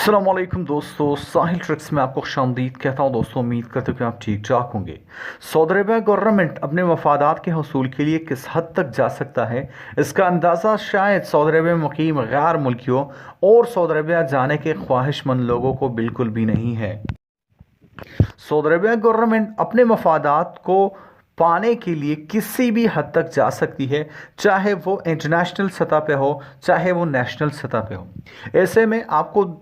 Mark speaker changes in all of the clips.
Speaker 1: अस्सलामुअलैकुम दोस्तों, साहिल ट्रिक्स में आपको खुशामदीद कहता हूँ। दोस्तों, उम्मीद करते हो कि आप ठीक ठाक होंगे। सऊदी अरबिया गवर्नमेंट अपने मफादात के हसूल के लिए किस हद तक जा सकता है, इसका अंदाज़ा शायद सऊदी अरबिया में मुकीम गैर मुल्कियों और सऊदी अरबिया जाने के ख्वाहिशमंद लोगों को बिल्कुल भी नहीं है। सऊदी अरबिया गवर्नमेंट अपने मफादात को पाने के लिए किसी भी हद तक जा सकती है, चाहे वो इंटरनेशनल सतह पे हो, चाहे वो नेशनल सतह पे हो। ऐसे में आपको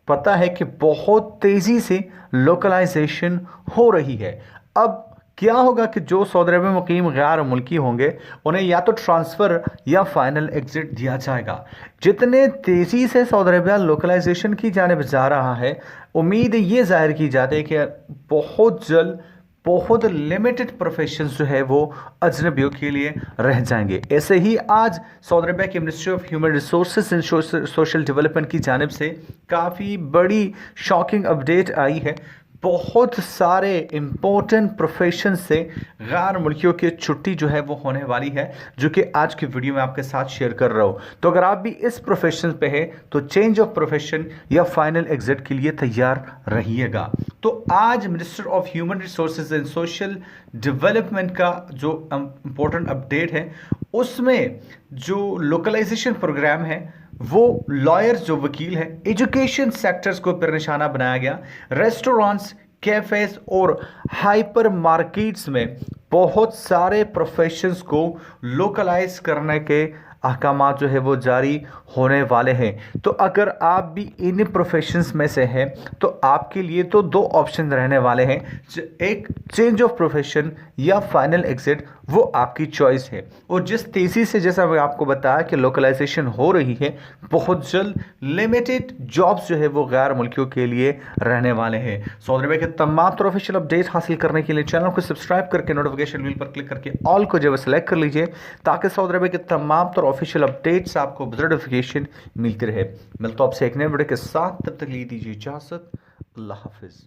Speaker 1: पता है कि बहुत तेज़ी से लोकलाइजेशन हो रही है। अब क्या होगा कि जो सऊदी अरब में मुकीम गैर मुल्की होंगे उन्हें या तो ट्रांसफ़र या फाइनल एग्ज़िट दिया जाएगा। जितने तेज़ी से सऊदी अरबिया लोकलाइजेशन की जानिब जा रहा है, उम्मीद ये जाहिर की जाती है कि बहुत जल्द बहुत लिमिटेड प्रोफेशंस जो है वो अजनबियों के लिए रह जाएंगे। ऐसे ही आज सऊदी अरबिया के ministry of human resources and social development की जानिब से काफ़ी बड़ी शॉकिंग अपडेट आई है। बहुत सारे इम्पोर्टेंट प्रोफेशन से गैर मुल्कियों की छुट्टी जो है वो होने वाली है, जो कि आज की वीडियो में आपके साथ शेयर कर रहा हूँ। तो अगर आप भी इस प्रोफेशन पे है तो चेंज ऑफ प्रोफेशन या फाइनल एग्जिट के लिए तैयार रहिएगा। तो आज minister of human resources and social development का जो इम्पोर्टेंट अपडेट है, उसमें जो लोकलाइजेशन प्रोग्राम है वो लॉयर्स जो वकील है, एजुकेशन सेक्टर्स को पर निशाना बनाया गया। रेस्टोरेंट्स, कैफेज और हाइपर मार्केट्स में बहुत सारे प्रोफेशंस को लोकलाइज करने के अहकाम जो है वो जारी होने वाले हैं। तो अगर आप भी इन प्रोफेशंस में से हैं तो आपके लिए तो दो ऑप्शन रहने वाले हैं, एक चेंज ऑफ प्रोफेशन या फाइनल एग्जिट, वो आपकी चॉइस है। और जिस तेज़ी से, जैसा मैं आपको बताया कि लोकलाइजेशन हो रही है, बहुत जल्द लिमिटेड जॉब्स जो है वो गैर मुल्कियों के लिए रहने वाले हैं। सऊदी अरबिया के तमाम तो ऑफिशियल अपडेट हासिल करने के लिए चैनल को सब्सक्राइब करके नोटिफिकेशन बिल पर क्लिक करके ऑल को जो है सेलेक्ट कर लीजिए, ताकि सऊदी अरबिया के तमाम तो ऑफिशियल अपडेट्स आपको नोटिफिकेशन मिलती रहे। मिलता हूं आपसे एक नए वीडियो के साथ, तब तक लिए दीजिए इजाजत। अल्लाह हाफिज।